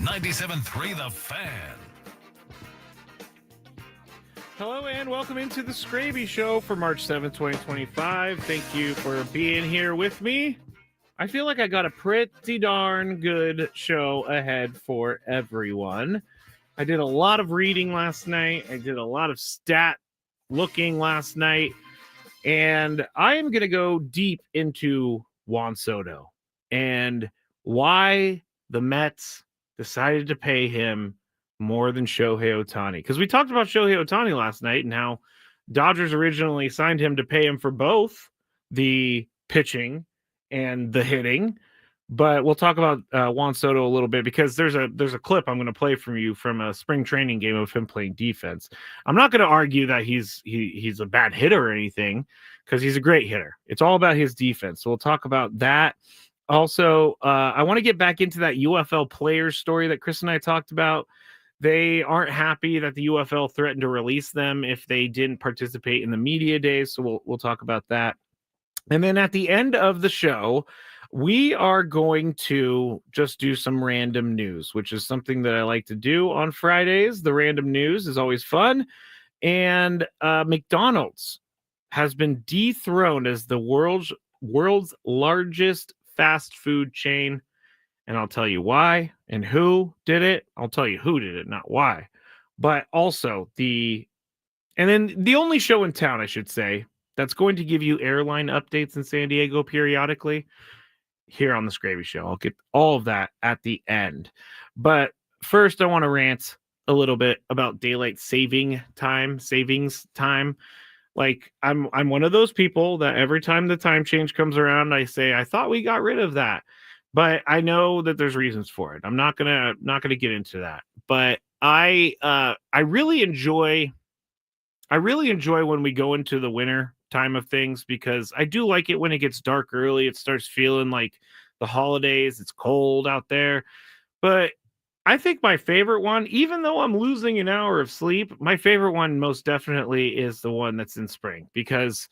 97.3 The Fan. Hello and welcome into the Skraby Show for March 7th, 2025. Thank you for being here with me. I feel like I got a pretty darn good show ahead for everyone. I did a lot of reading last night. I did a lot of stat looking last night. And I am going to go deep into Juan Soto and why the Mets decided to pay him more than Shohei Ohtani. Because we talked about Shohei Ohtani last night and how Dodgers originally signed him to pay him for both the pitching and the hitting. But we'll talk about Juan Soto a little bit because there's a clip I'm going to play from you from a spring training game of him playing defense. I'm not going to argue that he's a bad hitter or anything because he's a great hitter. It's all about his defense. So we'll talk about that. Also, I want to get back into that UFL players story that Chris and I talked about. They aren't happy that the UFL threatened to release them if they didn't participate in the media days. So we'll talk about that. And then at the end of the show, we are going to just do some random news, which is something that I like to do on Fridays. The random news is always fun. And McDonald's has been dethroned as the world's largest fast food chain. And I'll tell you why and who did it. I'll tell you who did it, not why. But also the only show in town, I should say, that's going to give you airline updates in San Diego periodically here on the Skraby Show. I'll get all of that at the end. But first, I want to rant a little bit about daylight savings time. Like I'm one of those people that every time the time change comes around, I say, I thought we got rid of that. But I know that there's reasons for it. I'm not gonna get into that. But I really enjoy when we go into the winter time of things because I do like it when it gets dark early. It starts feeling like the holidays. It's cold out there. But I think my favorite one, even though I'm losing an hour of sleep, my favorite one most definitely is the one that's in spring because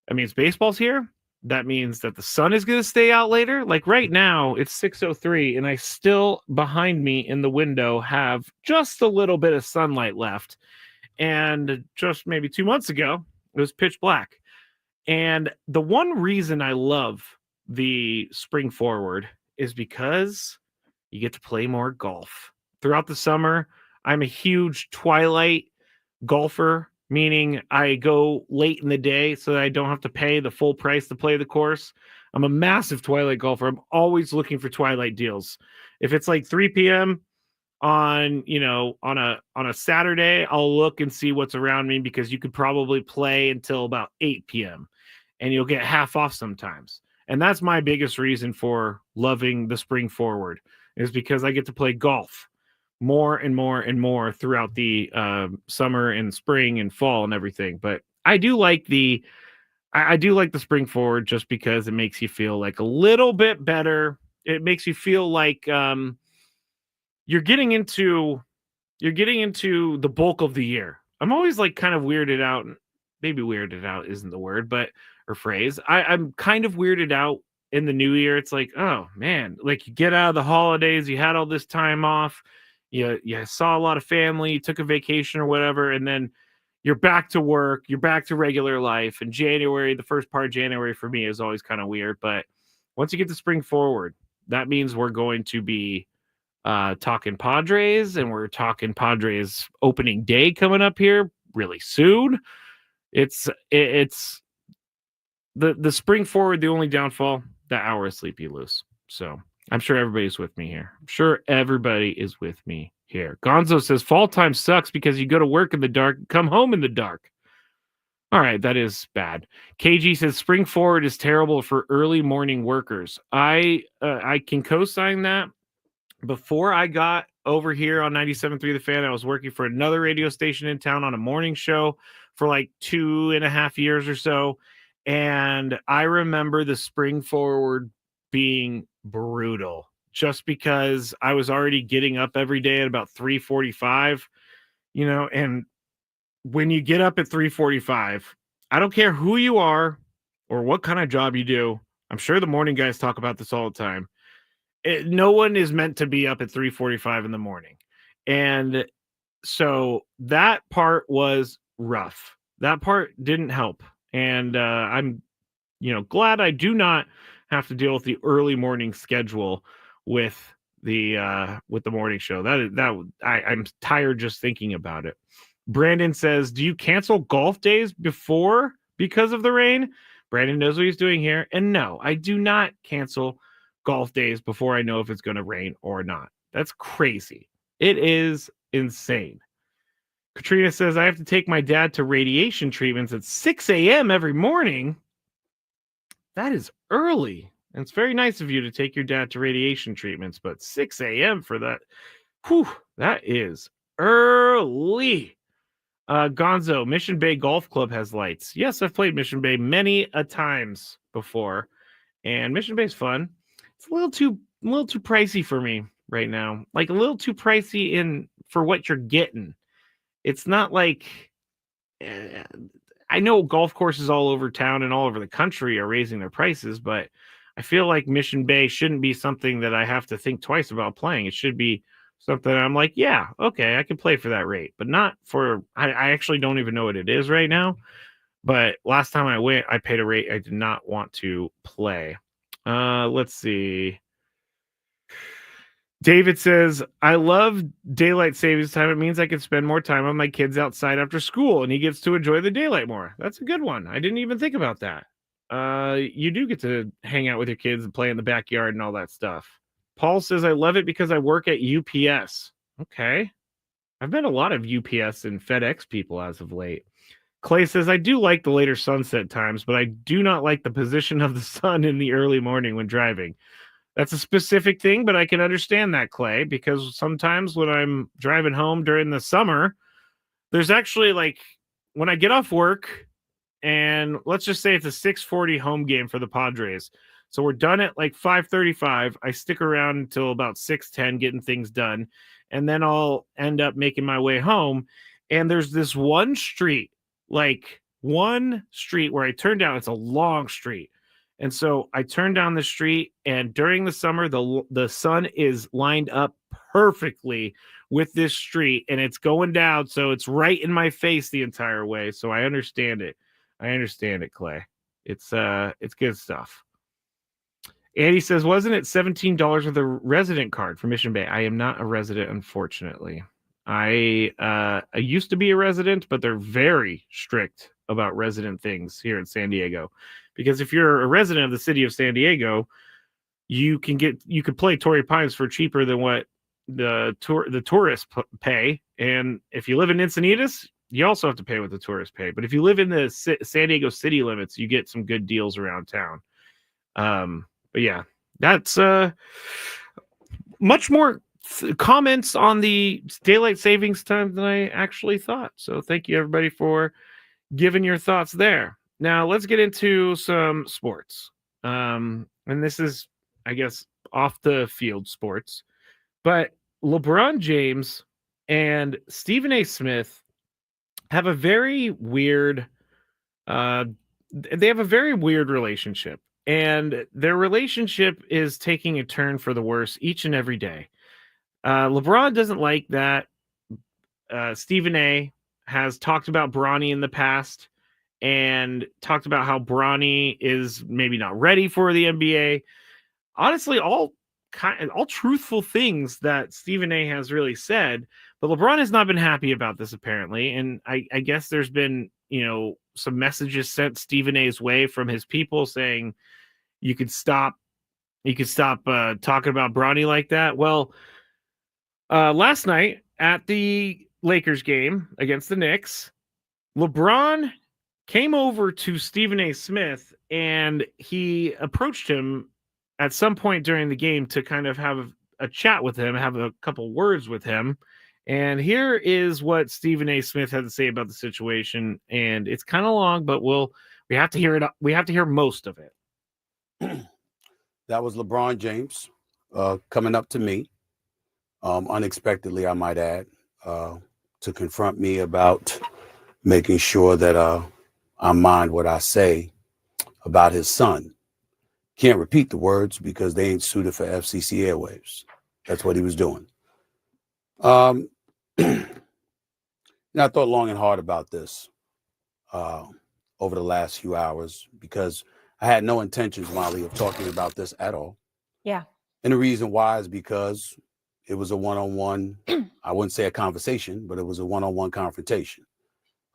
that means baseball's here. That means that the sun is going to stay out later. Like right now, it's 6:03, and I still, behind me in the window, have just a little bit of sunlight left. And just maybe 2 months ago, it was pitch black. And the one reason I love the spring forward is because you get to play more golf. Throughout the summer, I'm a huge twilight golfer, meaning I go late in the day so that I don't have to pay the full price to play the course. I'm a massive twilight golfer. I'm always looking for twilight deals. If it's like 3 p.m. on a Saturday, I'll look and see what's around me because you could probably play until about 8 p.m. and you'll get half off sometimes. And that's my biggest reason for loving the spring forward is because I get to play golf more and more and more throughout the summer and spring and fall and everything. But I do like the spring forward just because it makes you feel like a little bit better. It makes you feel like you're getting into the bulk of the year. I'm always like kind of weirded out. Maybe weirded out isn't the word, or phrase. I'm kind of weirded out in the new year. It's like, oh man, like you get out of the holidays, you had all this time off, you saw a lot of family, you took a vacation or whatever, and then you're back to work, you're back to regular life. And January, the first part of January for me is always kind of weird. But once you get to spring forward, that means we're going to be talking Padres, and we're talking Padres opening day coming up here really soon. It's the spring forward. The only downfall, that hour of sleep you lose. So I'm sure everybody's with me here. I'm sure everybody is with me here. Gonzo says fall time sucks because you go to work in the dark, come home in the dark. All right, that is bad. KG says spring forward is terrible for early morning workers. I can co-sign that. Before I got over here on 97.3 The Fan, I was working for another radio station in town on a morning show for like 2.5 years or so. And I remember the spring forward being brutal just because I was already getting up every day at about 3:45, and when you get up at 3:45, I don't care who you are or what kind of job you do. I'm sure the morning guys talk about this all the time. no one is meant to be up at 3:45 in the morning. And so that part was rough. That part didn't help. And I'm, glad I do not have to deal with the early morning schedule with the morning show. I'm tired just thinking about it. Brandon says, "Do you cancel golf days before because of the rain?" Brandon knows what he's doing here. And no, I do not cancel golf days before I know if it's going to rain or not. That's crazy. It is insane. Katrina says, "I have to take my dad to radiation treatments at 6 a.m. every morning." That is early. And it's very nice of you to take your dad to radiation treatments, but 6 a.m. for that, that is early. Gonzo, Mission Bay Golf Club has lights. Yes, I've played Mission Bay many a times before, and Mission Bay's fun. It's a little too pricey for me right now. Like a little too pricey for what you're getting. It's not like I know golf courses all over town and all over the country are raising their prices, but I feel like Mission Bay shouldn't be something that I have to think twice about playing. It should be something I'm like, yeah, okay, I can play for that rate, but not for, I actually don't even know what it is right now. But last time I went, I paid a rate I did not want to play. Let's see. David says, "I love daylight savings time. It means I can spend more time on my kids outside after school, and he gets to enjoy the daylight more." That's a good one. I didn't even think about that. You do get to hang out with your kids and play in the backyard and all that stuff. Paul says, "I love it because I work at UPS." Okay. I've met a lot of UPS and FedEx people as of late. Clay says, "I do like the later sunset times, but I do not like the position of the sun in the early morning when driving." That's a specific thing, but I can understand that, Clay, because sometimes when I'm driving home during the summer, there's actually like when I get off work and let's just say it's a 6:40 home game for the Padres. So we're done at like 5:35. I stick around until about 6:10 getting things done. And then I'll end up making my way home. And there's this one street where I turn down. It's a long street. And so I turn down the street, and during the summer, the sun is lined up perfectly with this street, and it's going down, so it's right in my face the entire way. So I understand it. Clay. It's good stuff. Andy says, "Wasn't it $17 with a resident card for Mission Bay?" I am not a resident, unfortunately. I used to be a resident, but they're very strict about resident things here in San Diego. Because if you're a resident of the city of San Diego, you could play Torrey Pines for cheaper than what the tourists pay. And if you live in Encinitas, you also have to pay what the tourists pay. But if you live in the San Diego city limits, you get some good deals around town. But yeah, that's much more comments on the daylight savings time than I actually thought. So thank you everybody for giving your thoughts there. Now let's get into some sports. And this is, I guess, off the field sports. But LeBron James and Stephen A. Smith have a very weird relationship. And their relationship is taking a turn for the worse each and every day. LeBron doesn't like that. Stephen A. has talked about Bronny in the past and talked about how Bronny is maybe not ready for the NBA. Honestly, all truthful things that Stephen A. has really said, but LeBron has not been happy about this apparently. And I guess there's been, some messages sent Stephen A.'s way from his people saying you could stop talking about Bronny like that. Well, last night at the Lakers game against the Knicks, LeBron came over to Stephen A. Smith and he approached him at some point during the game to kind of have a chat with him, have a couple words with him. And here is what Stephen A. Smith had to say about the situation. And it's kind of long, but we have to hear it. We have to hear most of it. That was LeBron James coming up to me unexpectedly, I might add, to confront me about making sure that I mind what I say about his son. Can't repeat the words because they ain't suited for FCC airwaves. That's what he was doing. And I thought long and hard about this over the last few hours because I had no intentions, Molly, of talking about this at all. Yeah. And the reason why is because it was a one-on-one, I wouldn't say a conversation, but it was a one-on-one confrontation.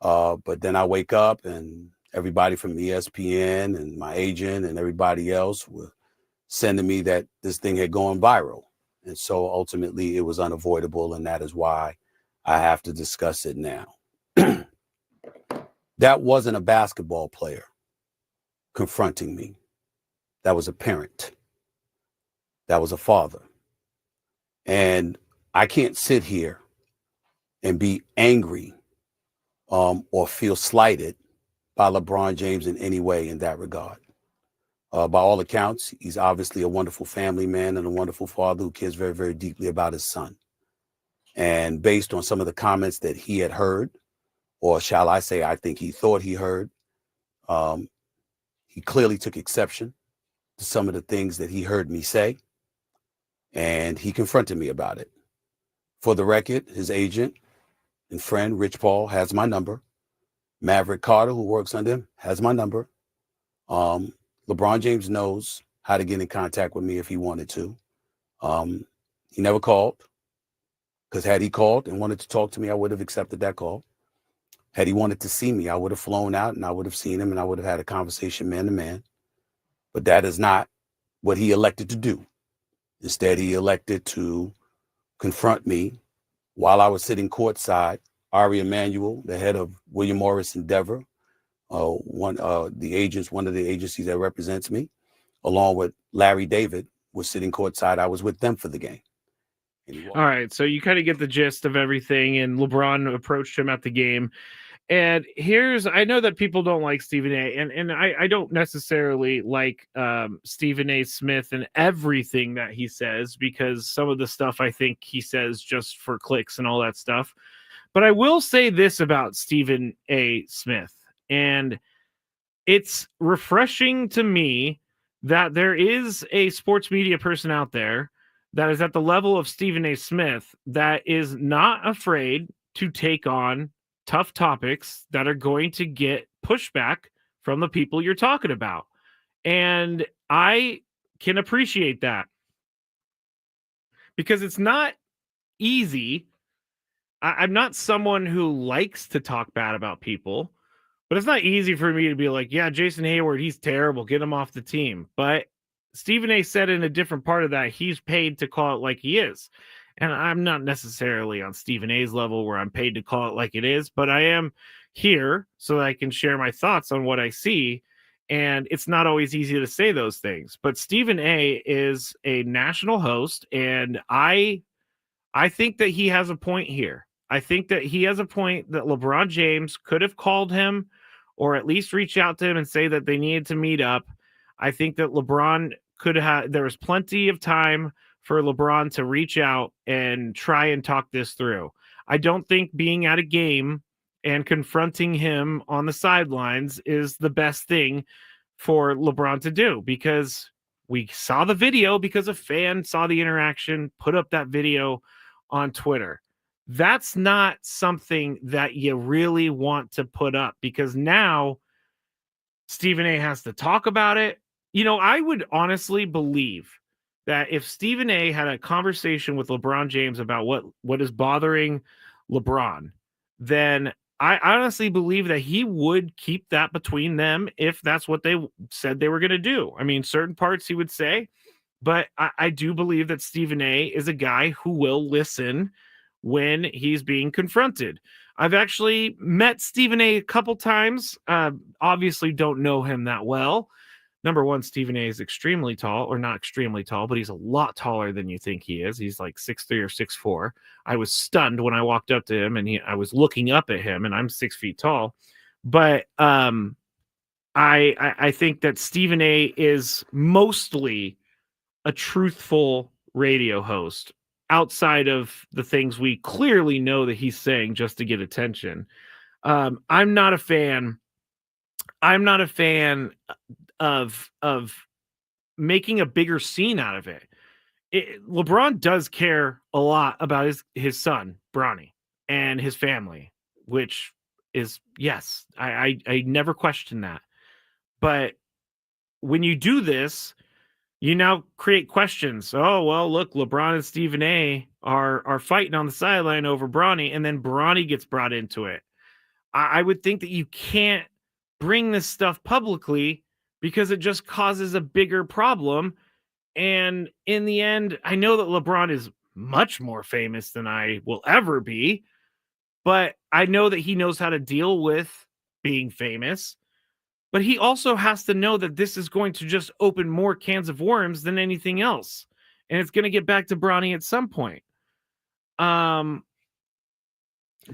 But then I wake up and everybody from ESPN and my agent and everybody else were sending me that this thing had gone viral. And so ultimately it was unavoidable. And that is why I have to discuss it now. That wasn't a basketball player confronting me. That was a parent. That was a father. And I can't sit here and be angry or feel slighted by LeBron James in any way in that regard. By all accounts, he's obviously a wonderful family man and a wonderful father who cares very, very deeply about his son. And based on some of the comments that he had heard, or shall I say, I think he thought he heard, he clearly took exception to some of the things that he heard me say, and he confronted me about it. For the record, his agent and friend, Rich Paul, has my number. Maverick Carter, who works under him, has my number. LeBron James knows how to get in contact with me if he wanted to. He never called, because had he called and wanted to talk to me, I would have accepted that call. Had he wanted to see me, I would have flown out and I would have seen him and I would have had a conversation man to man. But that is not what he elected to do. Instead, he elected to confront me while I was sitting courtside. Ari Emanuel, the head of William Morris Endeavor, one of the agencies that represents me, along with Larry David, was sitting courtside. I was with them for the game. All right, so you kind of get the gist of everything, and LeBron approached him at the game. And I know that people don't like Stephen A. And I don't necessarily like Stephen A. Smith and everything that he says, because some of the stuff I think he says just for clicks and all that stuff. But I will say this about Stephen A. Smith, and it's refreshing to me that there is a sports media person out there that is at the level of Stephen A. Smith that is not afraid to take on tough topics that are going to get pushback from the people you're talking about. And I can appreciate that, because it's not easy. I'm not someone who likes to talk bad about people, but it's not easy for me to be like, yeah, Jason Hayward, he's terrible, get him off the team. But Stephen A. said in a different part of that, he's paid to call it like he is. And I'm not necessarily on Stephen A.'s level where I'm paid to call it like it is, but I am here so that I can share my thoughts on what I see. And it's not always easy to say those things. But Stephen A. is a national host, and I think that he has a point here. I think that he has a point that LeBron James could have called him or at least reach out to him and say that they needed to meet up. I think that LeBron could have, there was plenty of time for LeBron to reach out and try and talk this through. I don't think being at a game and confronting him on the sidelines is the best thing for LeBron to do, because we saw the video, because a fan saw the interaction, put up that video on Twitter. That's not something that you really want to put up, because now Stephen A. has to talk about it. You know, I would honestly believe that if Stephen A. had a conversation with LeBron James about what is bothering LeBron, then I honestly believe that he would keep that between them if that's what they said they were going to do. I mean, certain parts he would say, but I do believe that Stephen A. is a guy who will listen when he's being confronted. I've actually met Stephen A. couple times. Obviously don't know him that well. Number one, Stephen A. is extremely tall, or not extremely tall, but he's a lot taller than you think he is. He's like 6'3" or 6'4". I was stunned when I walked up to him, and I was looking up at him, and I'm 6 feet tall. But I think that Stephen A. is mostly a truthful radio host, outside of the things we clearly know that he's saying just to get attention. I'm not a fan of making a bigger scene out of it. LeBron does care a lot about his son, Bronny, and his family, which is, yes, I never question that. But when you do this, you now create questions. Oh, well, look, LeBron and Stephen A are fighting on the sideline over Bronny, and then Bronny gets brought into it. I would think that you can't bring this stuff publicly because it just causes a bigger problem. And in the end, I know that LeBron is much more famous than I will ever be, but I know that he knows how to deal with being famous. But he also has to know that this is going to just open more cans of worms than anything else. And it's going to get back to Bronny at some point.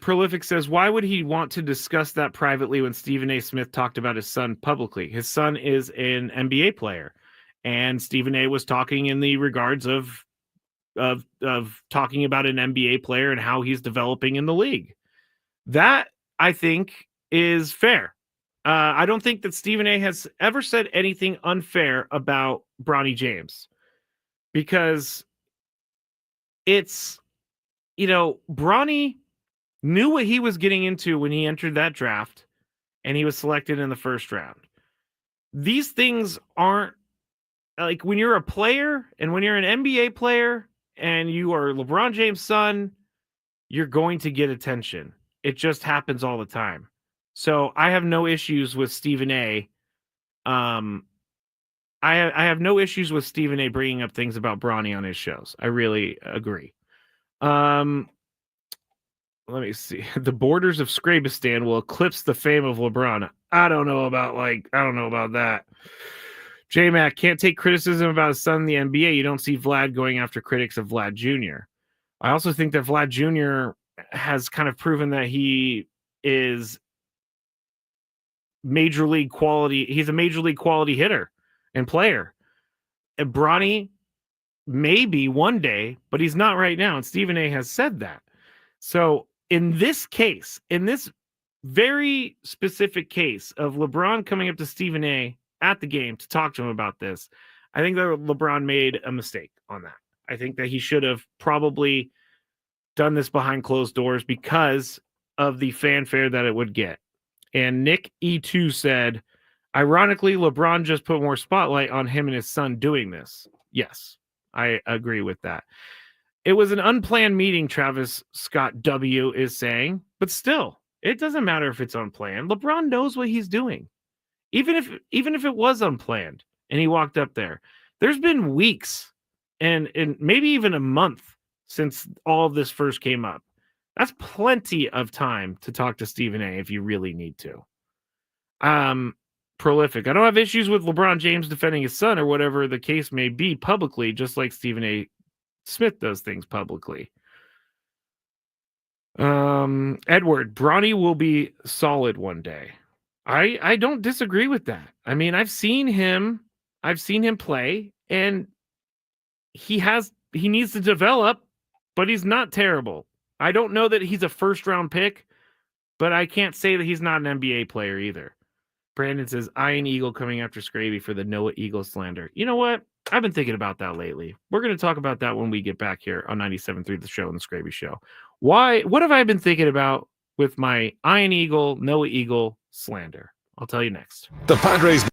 Prolific says, why would he want to discuss that privately when Stephen A. Smith talked about his son publicly? His son is an NBA player. And Stephen A. was talking in the regards of talking about an NBA player and how he's developing in the league. That, I think, is fair. I don't think that Stephen A. has ever said anything unfair about Bronny James, because it's, Bronny knew what he was getting into when he entered that draft and he was selected in the first round. These things aren't like when you're a player and when you're an NBA player and you are LeBron James' son, you're going to get attention. It just happens all the time. So I have no issues with Stephen A. I have no issues with Stephen A. bringing up things about Bronny on his shows. I really agree. Let me see. The borders of Skrabistan will eclipse the fame of LeBron. I don't know about that. J-Mac can't take criticism about his son in the NBA. You don't see Vlad going after critics of Vlad Jr. I also think that Vlad Jr. has kind of proven that he is major league quality. He's a major league quality hitter and player. And Bronny maybe one day, but he's not right now. And Stephen A. has said that. So in this case, in this very specific case of LeBron coming up to Stephen A. at the game to talk to him about this, I think that LeBron made a mistake on that. I think that he should have probably done this behind closed doors because of the fanfare that it would get. And Nick E2 said, ironically, LeBron just put more spotlight on him and his son doing this. Yes, I agree with that. It was an unplanned meeting, Travis Scott W. is saying, but still, it doesn't matter if it's unplanned. LeBron knows what he's doing. Even if it was unplanned and he walked up there. There's been weeks and maybe even a month since all of this first came up. That's plenty of time to talk to Stephen A. if you really need to. Prolific. I don't have issues with LeBron James defending his son or whatever the case may be publicly, just like Stephen A. Smith does things publicly. Edward, Bronny will be solid one day. I don't disagree with that. I mean, I've seen him play, and he needs to develop, but he's not terrible. I don't know that he's a first round pick, but I can't say that he's not an NBA player either. Brandon says, Iron Eagle coming after Skraby for the Noah Eagle slander. You know what? I've been thinking about that lately. We're going to talk about that when we get back here on 97.3 The Show and the Skraby Show. What have I been thinking about with my Iron Eagle, Noah Eagle slander? I'll tell you next. The Padres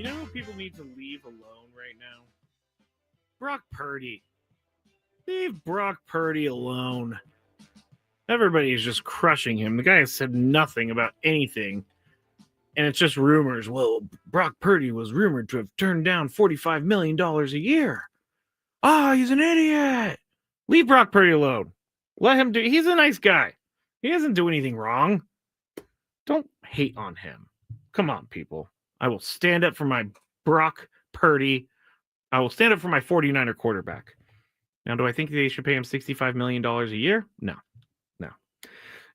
You know who people need to leave alone right now? Brock Purdy. Leave Brock Purdy alone. Everybody's just crushing him. The guy has said nothing about anything. And it's just rumors. Well, Brock Purdy was rumored to have turned down $45 million a year. Oh, he's an idiot. Leave Brock Purdy alone. Let him do. He's a nice guy. He doesn't do anything wrong. Don't hate on him. Come on, people. I will stand up for my Brock Purdy. I will stand up for my 49er quarterback. Now, do I think they should pay him $65 million a year? No.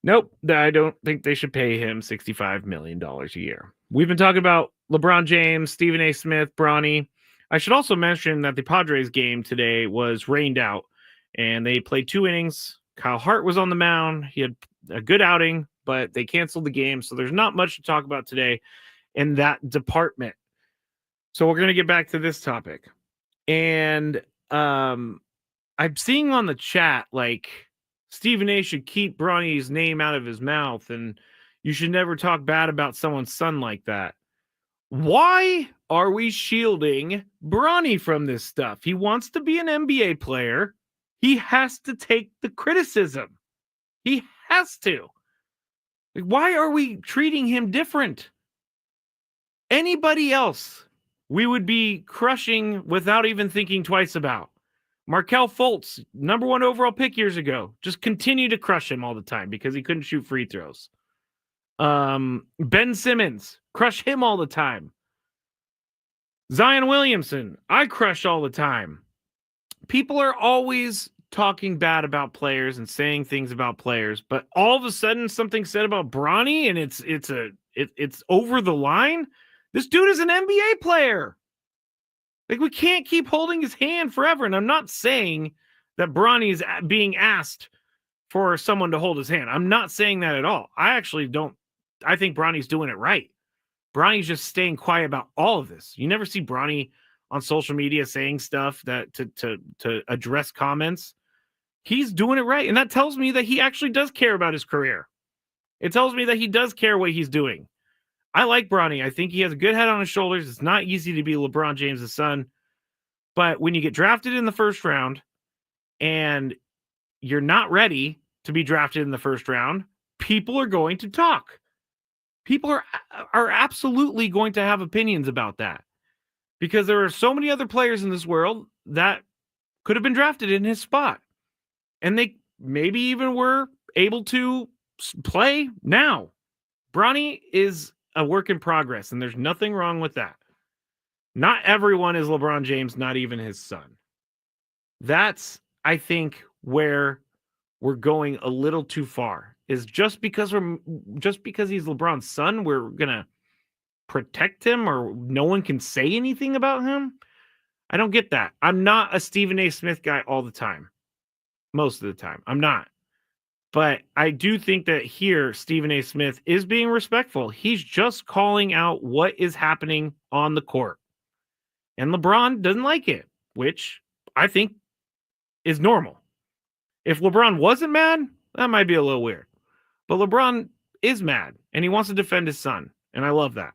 Nope, I don't think they should pay him $65 million a year. We've been talking about LeBron James, Stephen A. Smith, Bronny. I should also mention that the Padres game today was rained out, and they played 2 innings. Kyle Hart was on the mound. He had a good outing, but they canceled the game, so there's not much to talk about today in that department. So we're going to get back to this topic. And I'm seeing on the chat, like, Stephen A. should keep Bronny's name out of his mouth, and you should never talk bad about someone's son like that. Why are we shielding Bronny from this stuff? He wants to be an NBA player. He has to take the criticism. He has to. Like, why are we treating him different? Anybody else, we would be crushing without even thinking twice about. Markelle Fultz, number 1 overall pick years ago, just continue to crush him all the time because he couldn't shoot free throws. Ben Simmons, crush him all the time. Zion Williamson, I crush all the time. People are always talking bad about players and saying things about players, but all of a sudden something said about Bronny and it's over the line. This dude is an NBA player. Like, we can't keep holding his hand forever. And I'm not saying that Bronny is being asked for someone to hold his hand. I'm not saying that at all. I actually don't. I think Bronny's doing it right. Bronny's just staying quiet about all of this. You never see Bronny on social media saying stuff that to address comments. He's doing it right. And that tells me that he actually does care about his career. It tells me that he does care what he's doing. I like Bronny. I think he has a good head on his shoulders. It's not easy to be LeBron James' son. But when you get drafted in the first round and you're not ready to be drafted in the first round, people are going to talk. People are absolutely going to have opinions about that because there are so many other players in this world that could have been drafted in his spot. And they maybe even were able to play now. Bronny is a work in progress, and there's nothing wrong with that. Not everyone is LeBron James, not even his son. That's, I think, where we're going a little too far. Is just because he's LeBron's son, we're gonna protect him, or no one can say anything about him? I don't get that. I'm not a Stephen A. Smith guy all the time. Most of the time, I'm not. But I do think that here, Stephen A. Smith is being respectful. He's just calling out what is happening on the court. And LeBron doesn't like it, which I think is normal. If LeBron wasn't mad, that might be a little weird. But LeBron is mad, and he wants to defend his son. And I love that.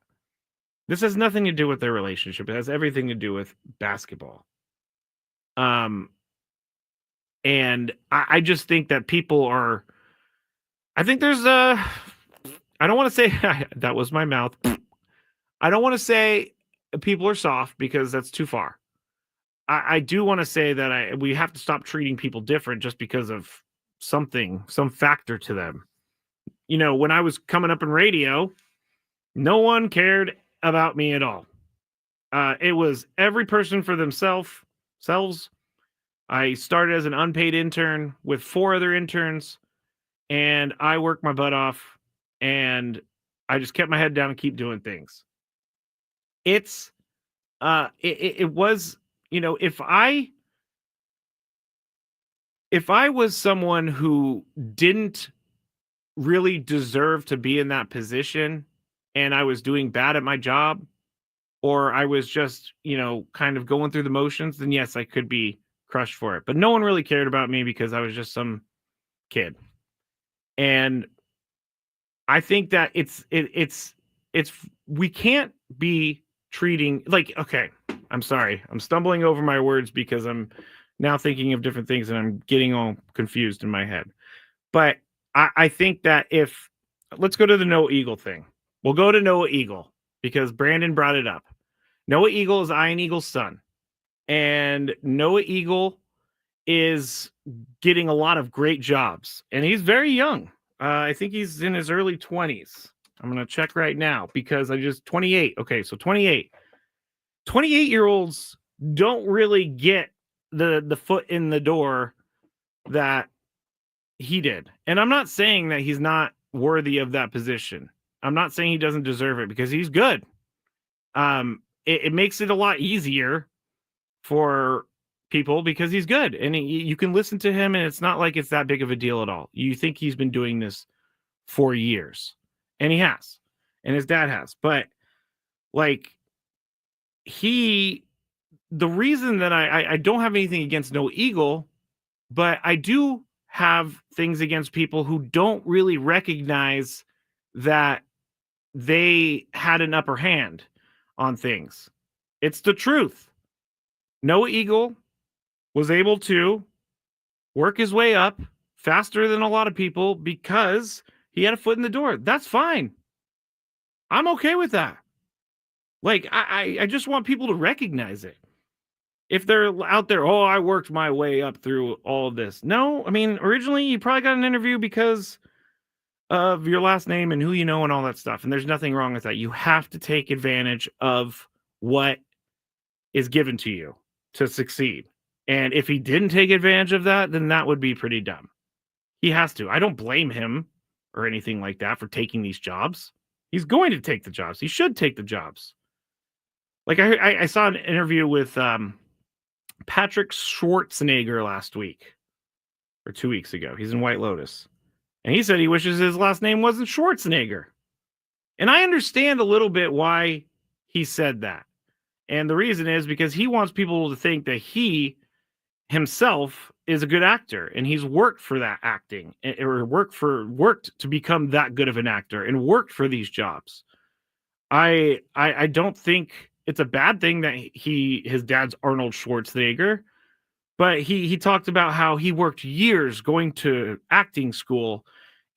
This has nothing to do with their relationship. It has everything to do with basketball. And I just think that people are, I think there's I don't want to say, that was my mouth. I don't want to say people are soft because that's too far. I do want to say that we have to stop treating people different just because of some factor to them. You know, when I was coming up in radio, no one cared about me at all. It was every person for themselves. I started as an unpaid intern with 4 other interns, and I worked my butt off, and I just kept my head down and keep doing things. It was, you know, if I was someone who didn't really deserve to be in that position and I was doing bad at my job, or I was just, you know, kind of going through the motions, then yes, I could be crushed for it. But no one really cared about me because I was just some kid. And I think that it's we can't be treating like, okay, I'm sorry. I'm stumbling over my words because I'm now thinking of different things and I'm getting all confused in my head. But I think that if let's go to the Noah Eagle thing. We'll go to Noah Eagle because Brandon brought it up. Noah Eagle is Ian Eagle's son. And Noah Eagle is getting a lot of great jobs. And he's very young. I think he's in his early 20s. I'm going to check right now because 28. Okay, so 28. 28-year-olds don't really get the foot in the door that he did. And I'm not saying that he's not worthy of that position. I'm not saying he doesn't deserve it because he's good. It makes it a lot easier for people because he's good and you can listen to him and it's not like it's that big of a deal at all. You think he's been doing this for years and he has, and his dad has, but like the reason that I don't have anything against No Eagle, but I do have things against people who don't really recognize that they had an upper hand on things. It's the truth. Noah Eagle was able to work his way up faster than a lot of people because he had a foot in the door. That's fine. I'm okay with that. Like, I just want people to recognize it. If they're out there, oh, I worked my way up through all of this. No, I mean, originally you probably got an interview because of your last name and who you know and all that stuff. And there's nothing wrong with that. You have to take advantage of what is given to you to succeed. And if he didn't take advantage of that, then that would be pretty dumb. He has to. I don't blame him or anything like that for taking these jobs. He's going to take the jobs. He should take the jobs. Like I saw an interview with Patrick Schwarzenegger last week or 2 weeks ago. He's in White Lotus. And he said he wishes his last name wasn't Schwarzenegger. And I understand a little bit why he said that. And the reason is because he wants people to think that he himself is a good actor and he's worked for that acting or worked to become that good of an actor and worked for these jobs. I don't think it's a bad thing that his dad's Arnold Schwarzenegger, but he talked about how he worked years going to acting school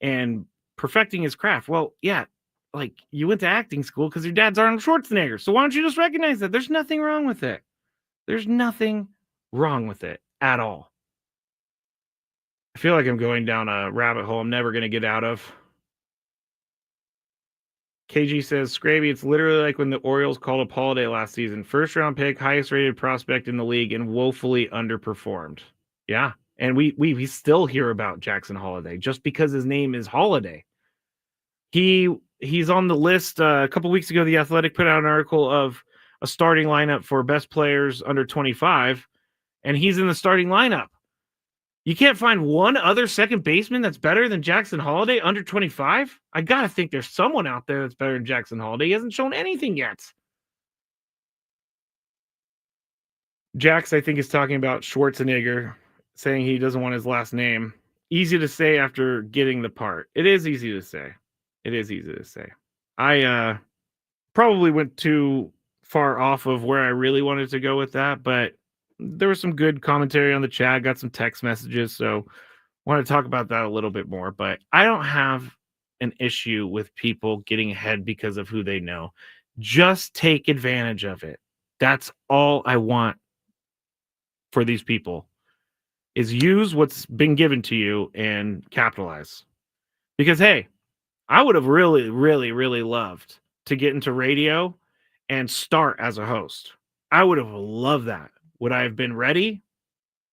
and perfecting his craft. Well, yeah, like you went to acting school because your dad's Arnold Schwarzenegger. So why don't you just recognize that? There's nothing wrong with it. There's nothing wrong with it at all. I feel like I'm going down a rabbit hole I'm never going to get out of. KG says, Skraby, it's literally like when the Orioles called up Holiday last season. First round pick, highest rated prospect in the league, and woefully underperformed. Yeah. And we still hear about Jackson Holiday just because his name is Holiday. He's on the list. A couple weeks ago, The Athletic put out an article of a starting lineup for best players under 25, and he's in the starting lineup. You can't find one other second baseman that's better than Jackson Holiday under 25? I got to think there's someone out there that's better than Jackson Holiday. He hasn't shown anything yet. Jax, I think, is talking about Schwarzenegger, saying he doesn't want his last name. Easy to say after getting the part. It is easy to say. It is easy to say. I probably went too far off of where I really wanted to go with that, but there was some good commentary on the chat. Got some text messages, so want to talk about that a little bit more. But I don't have an issue with people getting ahead because of who they know. Just take advantage of it. That's all I want for these people, is use what's been given to you and capitalize. Because, hey, I would have really, really, really loved to get into radio and start as a host. I would have loved that. Would I have been ready?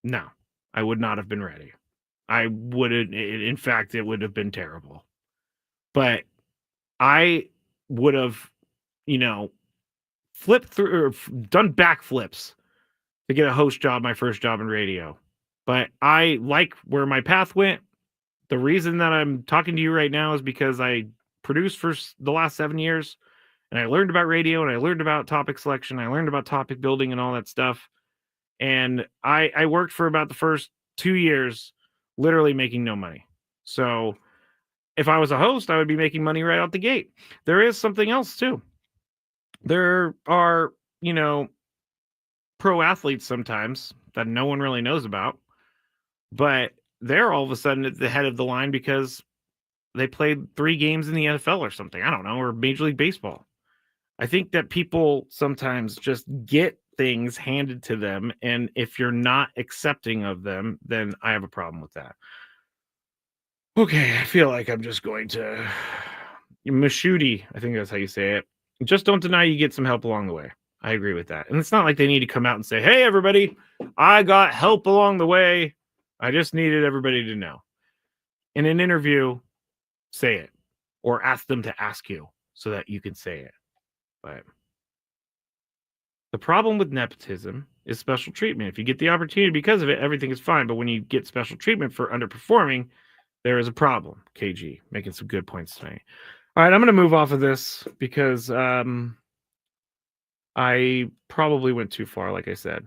No, I would not have been ready. I wouldn't. In fact, it would have been terrible. But I would have, flipped through or done backflips to get a host job, my first job in radio. But I like where my path went. The reason that I'm talking to you right now is because I produced for the last 7 years, and I learned about radio, and I learned about topic selection. I learned about topic building and all that stuff. And I worked for about the first 2 years, literally making no money. So if I was a host, I would be making money right out the gate. There is something else too. There are, pro athletes sometimes that no one really knows about, but they're all of a sudden at the head of the line because they played 3 games in the NFL or something. I don't know, or Major League Baseball. I think that people sometimes just get things handed to them, and if you're not accepting of them, then I have a problem with that. Okay, I feel like I'm just going to Mashuti, I think that's how you say it. Just don't deny you get some help along the way. I agree with that. And it's not like they need to come out and say, "Hey everybody, I got help along the way. I just needed everybody to know." In an interview, say it or ask them to ask you so that you can say it. But the problem with nepotism is special treatment. If you get the opportunity because of it, everything is fine. But when you get special treatment for underperforming, there is a problem. KG making some good points tonight. All right, I'm going to move off of this because I probably went too far, like I said.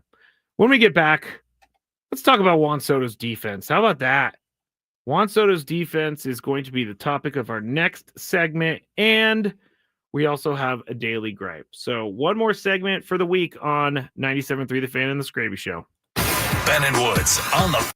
When we get back, let's talk about Juan Soto's defense. How about that? Juan Soto's defense is going to be the topic of our next segment, and we also have a daily gripe. So one more segment for the week on 97.3 The Fan and the Skraby Show. Ben and Woods on the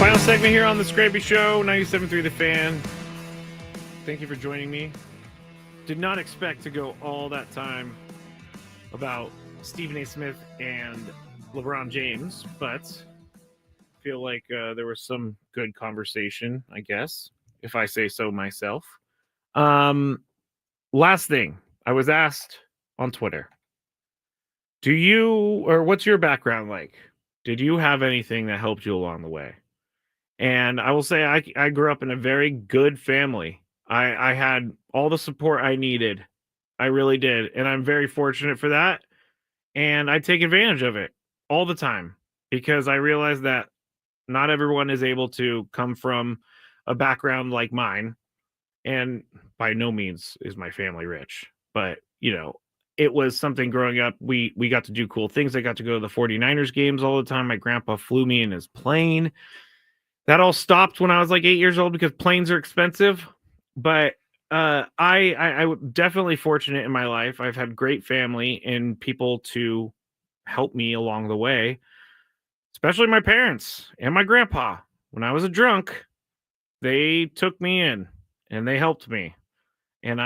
Final segment here on the Skraby Show, 97.3 The Fan. Thank you for joining me. Did not expect to go all that time about Stephen A. Smith and LeBron James, but feel like there was some good conversation, I guess, if I say so myself. Last thing, I was asked on Twitter, what's your background like? Did you have anything that helped you along the way? And I will say I grew up in a very good family. I had all the support I needed. I really did. And I'm very fortunate for that. And I take advantage of it all the time because I realize that not everyone is able to come from a background like mine. And by no means is my family rich. But, it was something growing up. We got to do cool things. I got to go to the 49ers games all the time. My grandpa flew me in his plane. That all stopped when I was like 8 years old because planes are expensive. But I'm definitely fortunate in my life. I've had great family and people to help me along the way, especially my parents and my grandpa. When I was a drunk, they took me in and they helped me. And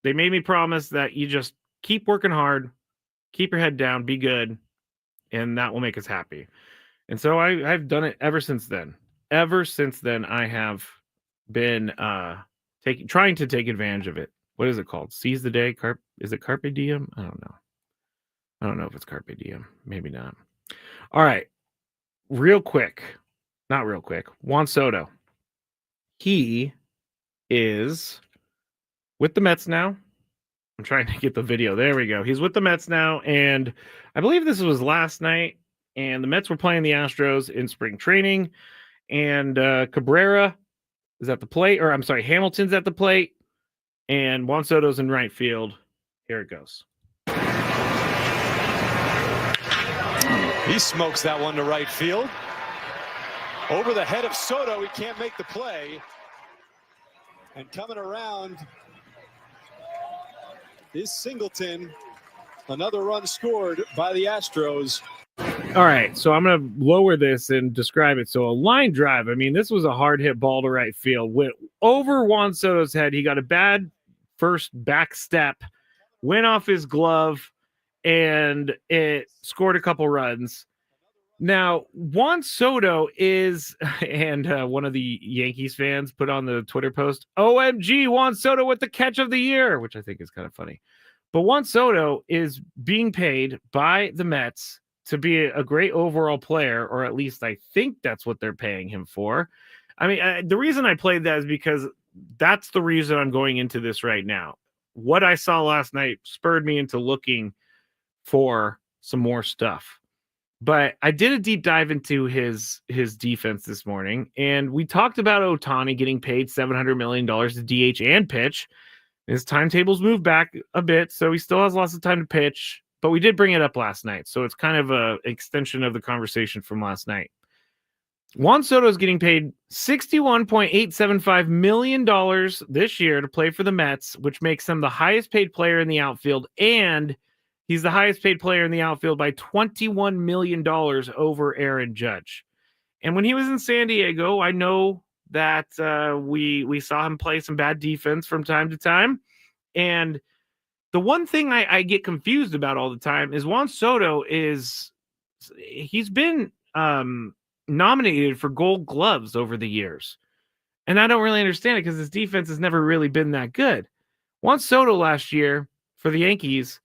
they made me promise that you just keep working hard, keep your head down, be good, and that will make us happy. And so I've done it ever since then. Ever since then, I have been trying to take advantage of it. What is it called? Seize the day? Is it Carpe Diem? I don't know. I don't know if it's Carpe Diem. Maybe not. All right. Not real quick. Juan Soto. He is with the Mets now. I'm trying to get the video. There we go. He's with the Mets now. And I believe this was last night. And the Mets were playing the Astros in spring training. And Cabrera is at the plate. Or I'm sorry, Hamilton's at the plate. And Juan Soto's in right field. Here it goes. He smokes that one to right field. Over the head of Soto. He can't make the play. And coming around is Singleton. Another run scored by the Astros. All right, so I'm going to lower this and describe it. So a line drive, I mean, this was a hard hit ball to right field. Went over Juan Soto's head. He got a bad first back step, went off his glove, and it scored a couple runs. Now, Juan Soto is, and one of the Yankees fans put on the Twitter post, OMG, Juan Soto with the catch of the year, which I think is kind of funny. But Juan Soto is being paid by the Mets to be a great overall player, or at least I think that's what they're paying him for. I mean, the reason I played that is because that's the reason I'm going into this right now. What I saw last night spurred me into looking for some more stuff. But I did a deep dive into his defense this morning, and we talked about Ohtani getting paid $700 million to DH and pitch. His timetables moved back a bit, so he still has lots of time to pitch. But we did bring it up last night, so it's kind of an extension of the conversation from last night. Juan Soto is getting paid $61.875 million this year to play for the Mets, which makes him the highest paid player in the outfield, and he's the highest paid player in the outfield by $21 million over Aaron Judge. And when he was in San Diego, I know that we saw him play some bad defense from time to time. And the one thing I get confused about all the time is Juan Soto he's been nominated for Gold Gloves over the years. And I don't really understand it because his defense has never really been that good. Juan Soto last year for the Yankees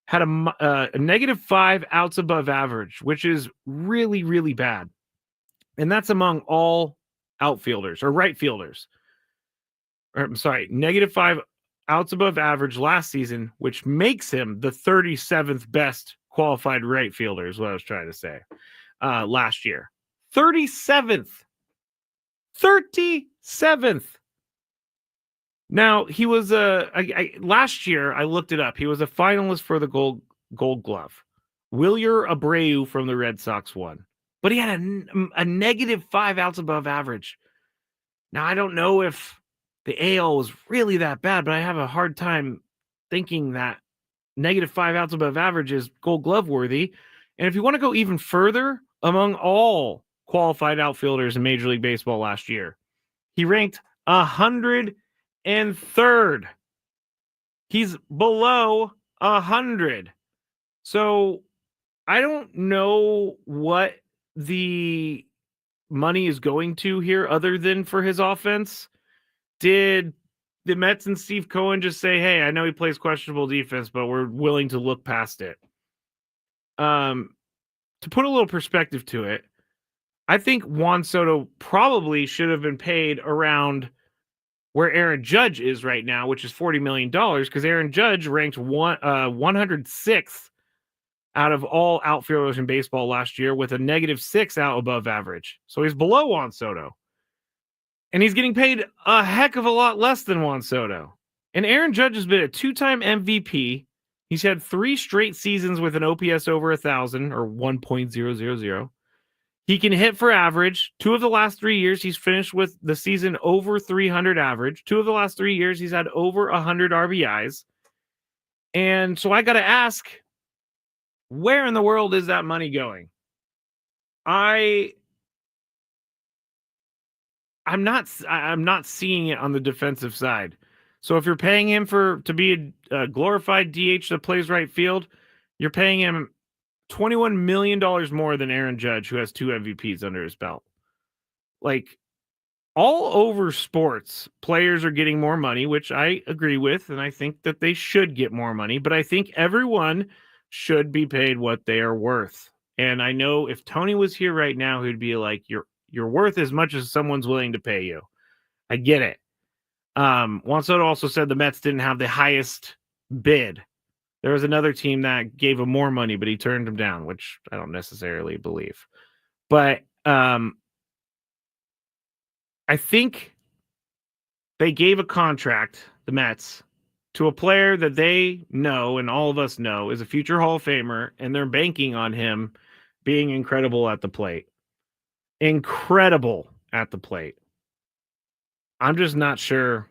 had a -5 outs above average, which is really, really bad. And that's among all outfielders or right fielders. I'm sorry, -5 outs above average last season, which makes him the 37th best qualified right fielder is what I was trying to say last year. 37th. Now, he was last year, I looked it up. He was a finalist for the Gold Glove. Wilyer Abreu from the Red Sox won. But he had a -5 outs above average. Now, I don't know if the AL was really that bad, but I have a hard time thinking that -5 outs above average is Gold Glove worthy. And if you want to go even further, among all qualified outfielders in Major League Baseball last year. He ranked 103rd. He's below 100. So I don't know what the money is going to here other than for his offense. Did the Mets and Steve Cohen just say, hey, I know he plays questionable defense, but we're willing to look past it? To put a little perspective to it, I think Juan Soto probably should have been paid around where Aaron Judge is right now, which is $40 million, because Aaron Judge ranked 106th out of all outfielders in baseball last year with a -6 out above average. So he's below Juan Soto. And he's getting paid a heck of a lot less than Juan Soto. And Aaron Judge has been a 2-time MVP. He's had 3 straight seasons with an OPS over 1,000 or 1.000. He can hit for average. 2 of the last 3 years, he's finished with the season over 300 average. 2 of the last 3 years, he's had over 100 RBIs. And so I got to ask, where in the world is that money going? I'm not seeing it on the defensive side. So if you're paying him to be a glorified DH that plays right field, you're paying him $21 million more than Aaron Judge, who has 2 MVPs under his belt. Like, all over sports, players are getting more money, which I agree with, and I think that they should get more money, but I think everyone should be paid what they are worth. And I know if Tony was here right now, he'd be like, you're worth as much as someone's willing to pay you. I get it. Juan Soto also said the Mets didn't have the highest bid. There was another team that gave him more money, but he turned him down, which I don't necessarily believe. But I think they gave a contract, the Mets, to a player that they know and all of us know is a future Hall of Famer, and they're banking on him being incredible at the plate. Incredible at the plate. I'm just not sure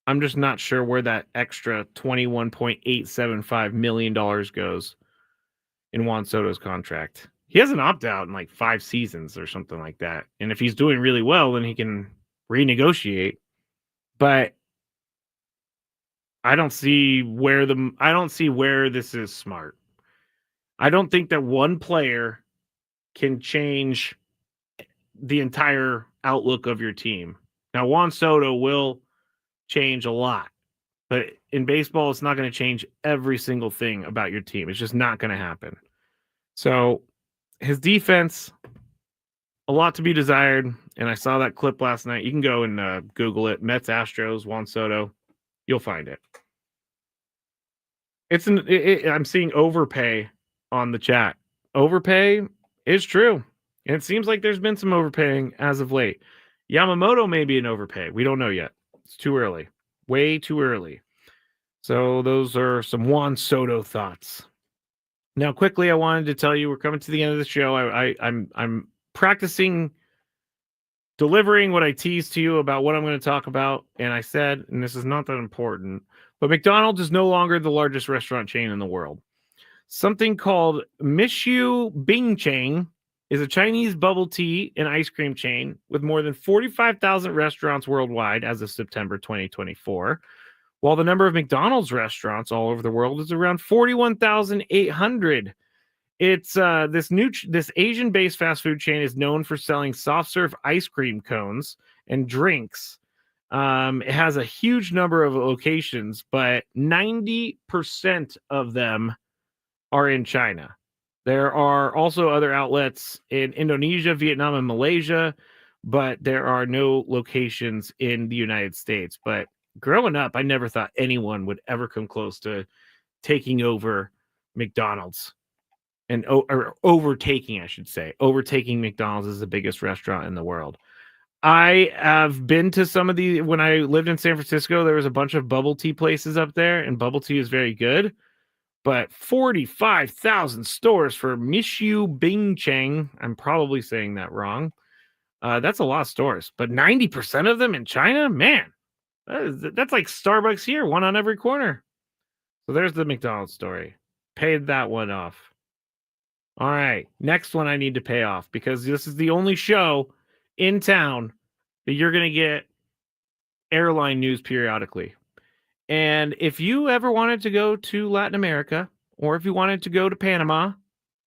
where that extra $21.875 million goes in Juan Soto's contract. He has an opt-out in like 5 seasons or something like that. And if he's doing really well, then he can renegotiate. But I don't see where this is smart. I don't think that one player can change the entire outlook of your team. Now, Juan Soto will change a lot, but in baseball, it's not going to change every single thing about your team. It's just not going to happen. So his defense, a lot to be desired. And I saw that clip last night. You can go and Google it. Mets, Astros, Juan Soto. You'll find it. I'm seeing overpay on the chat. Overpay is true. And it seems like there's been some overpaying as of late. Yamamoto may be an overpay. We don't know yet. It's too early. Way too early. So those are some Juan Soto thoughts. Now, quickly, I wanted to tell you we're coming to the end of the show. I'm practicing delivering what I teased to you about what I'm going to talk about. And I said, and this is not that important, but McDonald's is no longer the largest restaurant chain in the world. Something called Mishu Bingchang is a Chinese bubble tea and ice cream chain with more than 45,000 restaurants worldwide as of September 2024, while the number of McDonald's restaurants all over the world is around 41,800. It's this Asian-based fast food chain is known for selling soft serve ice cream cones and drinks. It has a huge number of locations, but 90% of them are in China. There are also other outlets in Indonesia, Vietnam, and Malaysia, but there are no locations in the United States. But growing up, I never thought anyone would ever come close to taking over McDonald's or overtaking, I should say. Overtaking McDonald's as the biggest restaurant in the world. I have been to some of the, when I lived in San Francisco, there was a bunch of bubble tea places up there, and bubble tea is very good. But 45,000 stores for Mishu Bingchang. I'm probably saying that wrong. That's a lot of stores. But 90% of them in China? Man, that's like Starbucks here, one on every corner. So there's the McDonald's story. Paid that one off. All right. Next one I need to pay off because this is the only show in town that you're going to get airline news periodically. And if you ever wanted to go to Latin America or if you wanted to go to Panama,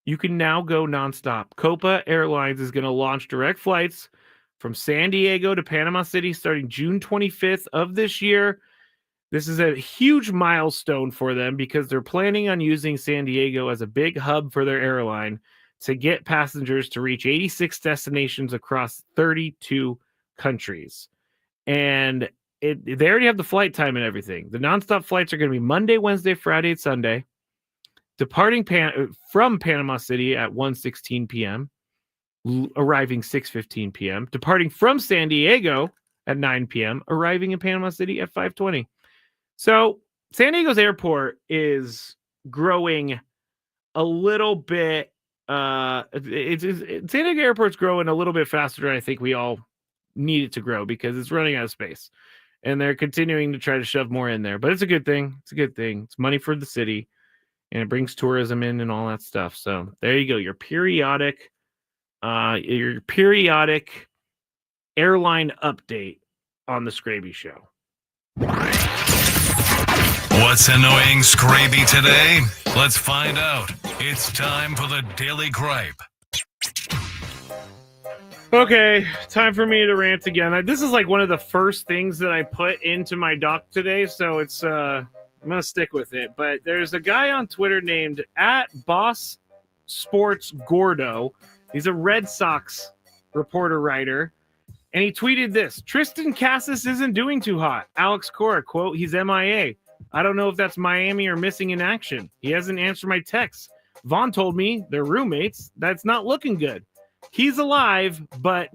you can now go nonstop. Copa Airlines is going to launch direct flights from San Diego to Panama City starting June 25th of this year. This is a huge milestone for them because they're planning on using San Diego as a big hub for their airline to get passengers to reach 86 destinations across 32 countries. And they already have the flight time and everything. The nonstop flights are going to be Monday, Wednesday, Friday, and Sunday. Departing from Panama City at 1:16 p.m., arriving 6:15 p.m. Departing from San Diego at 9 p.m., arriving in Panama City at 5:20. So San Diego's airport is growing a little bit. San Diego airport's growing a little bit faster than I think we all need it to grow because it's running out of space. And they're continuing to try to shove more in there. But it's a good thing. It's a good thing. It's money for the city. And it brings tourism in and all that stuff. So there you go. Your periodic airline update on the Skraby Show. What's annoying Skraby today? Let's find out. It's time for the Daily Gripe. Okay, time for me to rant again. This is like one of the first things that I put into my doc today, so it's I'm gonna stick with it. But there's a guy on Twitter named @BossSportsGordo. He's a Red Sox reporter writer, and he tweeted this: Tristan Casas isn't doing too hot. Alex Cora, quote, he's MIA. I don't know if that's Miami or missing in action. He hasn't answered my texts. Vaughn told me they're roommates. That's not looking good. He's alive, but ...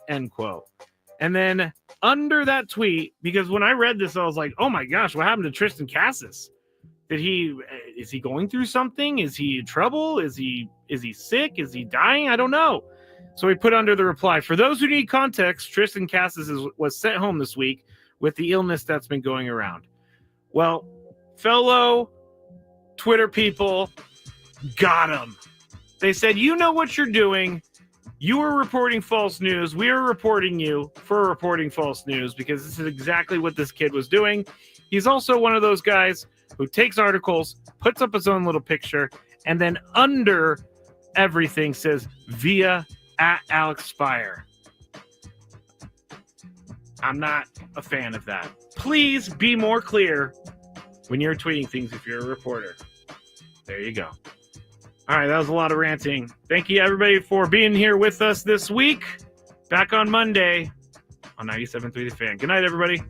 end quote. And then under that tweet, because when I read this, I was like, oh my gosh, what happened to Tristan Casas? Is he going through something? Is he in trouble? Is he sick? Is he dying? I don't know. So he put under the reply, for those who need context, Tristan Casas was sent home this week with the illness that's been going around. Well, fellow Twitter people got him. They said, you know what you're doing. You are reporting false news. We are reporting you for reporting false news because this is exactly what this kid was doing. He's also one of those guys who takes articles, puts up his own little picture, and then under everything says via @AlexSpire. I'm not a fan of that. Please be more clear when you're tweeting things if you're a reporter. There you go. All right, that was a lot of ranting. Thank you, everybody, for being here with us this week. Back on Monday on 97.3 The Fan. Good night, everybody.